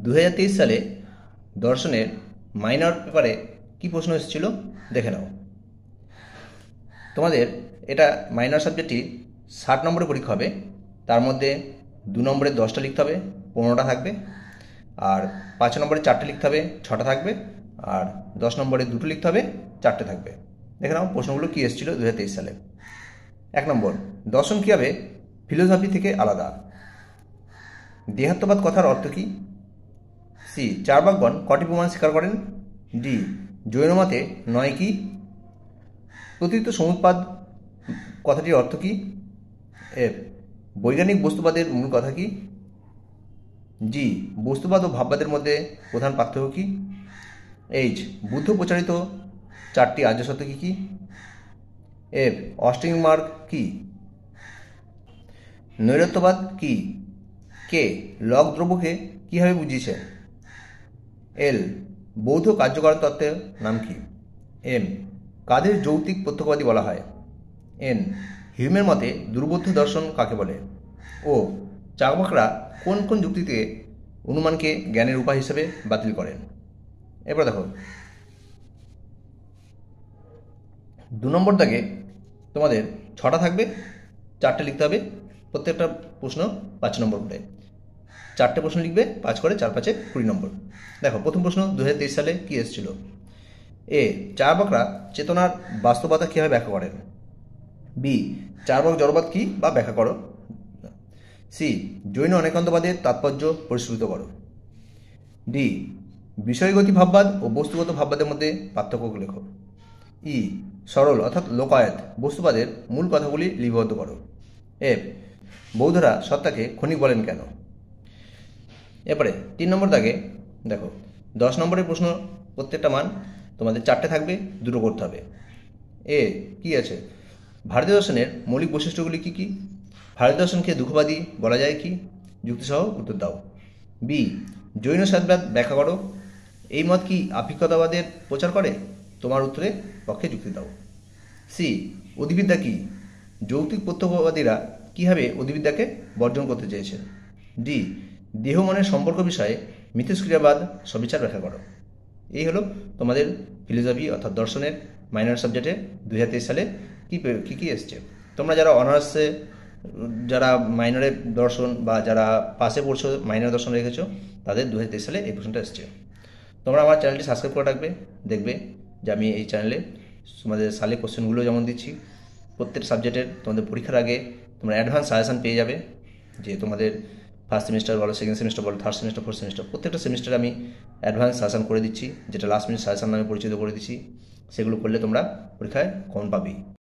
2023 সালে দর্শনের মাইনর পেপারে কি প্রশ্ন এসেছিল দেখে নাও। তোমাদের এটা মাইনর সাবজেক্টটি 60 নম্বরের পরীক্ষা হবে। তার মধ্যে 2 নম্বরে 10টা লিখতে হবে, 15টা থাকবে। আর 5 নম্বরে 4টে লিখতে হবে, 6টা থাকবে। আর 10 নম্বরে 2টো লিখতে হবে, 4টে থাকবে। দেখে নাও প্রশ্নগুলো কি এসেছিল 2023 সালে। 1 নম্বর, দর্শন কীভাবে ফিলোসফি থেকে আলাদা? দেহাত্মবাদ কথার অর্থ কী? সি, চার্বাকগণ কটি প্রমাণ স্বীকার করেন? ডি, জৈন মতে নয় কি? প্রতীত সমুৎপাদ কথাটির অর্থ কী? এফ, বৈজ্ঞানিক বস্তুবাদের মূল কথা কী? জি, বস্তুবাদ ও ভাববাদের মধ্যে প্রধান পার্থক্য কী? এইচ, বুদ্ধ প্রচারিত 4টি আর্য সত্য কী কী? এফ, অস্টিং মার্ক কী? নৈরত্যবাদ কী? কে লক দ্রব্যকে কীভাবে বুঝিয়েছে? এল, বৌদ্ধ কার্যকর তত্ত্বের নাম কি? এম, কাদের যৌক্তিক প্রত্যক্ষবাদী বলা হয়? এন, হিউমের মতে দুর্বোধ্য দর্শন কাকে বলে? ও, চার্বাকরা কোন কোন যুক্তিতে অনুমানকে জ্ঞানের উপায় হিসেবে বাতিল করেন? এরপর দেখো 2 নম্বর দাগে তোমাদের 6টা থাকবে, 4টে লিখতে হবে। প্রত্যেকটা প্রশ্ন 5 নম্বর করে, 4টে প্রশ্ন লিখবে, 5 করে 4 5 20 নম্বর। দেখো প্রথম প্রশ্ন 2023 সালে কি এসেছিল। এ, চার্বাকরা চেতনার বাস্তবতা কীভাবে ব্যাখ্যা করেন? বি, চার্বাক জড়বাদ কী বা ব্যাখ্যা করো। সি, জৈন অনেকান্তবাদের তাৎপর্য পরিস্ফুট করো। ডি, বিষয়গতি ভাববাদ ও বস্তুগত ভাববাদের মধ্যে পার্থক্য লেখো। ই, সরল অর্থাৎ লোকায়ত বস্তুবাদের মূল কথাগুলি লিপিবদ্ধ করো। এফ, বৌদ্ধরা সত্তাকে ক্ষণিক বলেন কেন? এরপরে 3 নম্বর দাগে দেখো 10 নম্বরের প্রশ্ন, প্রত্যেকটা মান তোমাদের 4টে থাকবে, 2টো করতে হবে। এ কি আছে, ভারতীয় দর্শনের মৌলিক বৈশিষ্ট্যগুলি কী কী? ভারতীয় দর্শনকে দুঃখবাদী বলা যায় কি? যুক্তিসহ উত্তর দাও। বি, জৈন সাধবাদ ব্যাখ্যা করো। এই মত কি আপেক্ষিকতাবাদের প্রচার করে? তোমার উত্তরে পক্ষে যুক্তি দাও। সি, অধিবিদ্যা কি? যৌক্তিক প্রত্যক্ষবাদীরা কীভাবে অধিবিদ্যাকে বর্জন করতে চেয়েছেন? ডি, দেহ মনের সম্পর্ক বিষয়ে মিথস্ক্রিয়াবাদ সবিচার ব্যাখ্যা করো। এই হলো তোমাদের ফিলোসফি অর্থাৎ দর্শনের মাইনর সাবজেক্টে 2023 সালে কী কী এসছে। তোমরা যারা অনার্সে, যারা মাইনরে দর্শন বা যারা পাশে পড়ছো মাইনর দর্শন রেখেছো, তাদের 2023 সালে এই প্রশ্নটা এসছে। তোমরা আমার চ্যানেলটি সাবস্ক্রাইব করে রাখবে, দেখবে যে আমি এই চ্যানেলে তোমাদের সালে কোশ্চেনগুলো যেমন দিচ্ছি, প্রত্যেক সাবজেক্টের তোমাদের পরীক্ষার আগে তোমরা অ্যাডভান্স সাজেশান পেয়ে যাবে। যে তোমাদের ফার্স্ট সেমিস্টার বলো, সেকেন্ড সেমিস্টার বলো, থার্ড সেমিস্টার, ফোর্থ সেমিস্টার, প্রত্যেকটা সেমিস্টারে আমি অ্যাডভান্স সাজেশান করে দিচ্ছি, যেটা লাস্ট মিনিট সাজেশান নামে পরিচিত করে দিচ্ছি। সেগুলো করলে তোমরা পরীক্ষায় কমন পাবেই।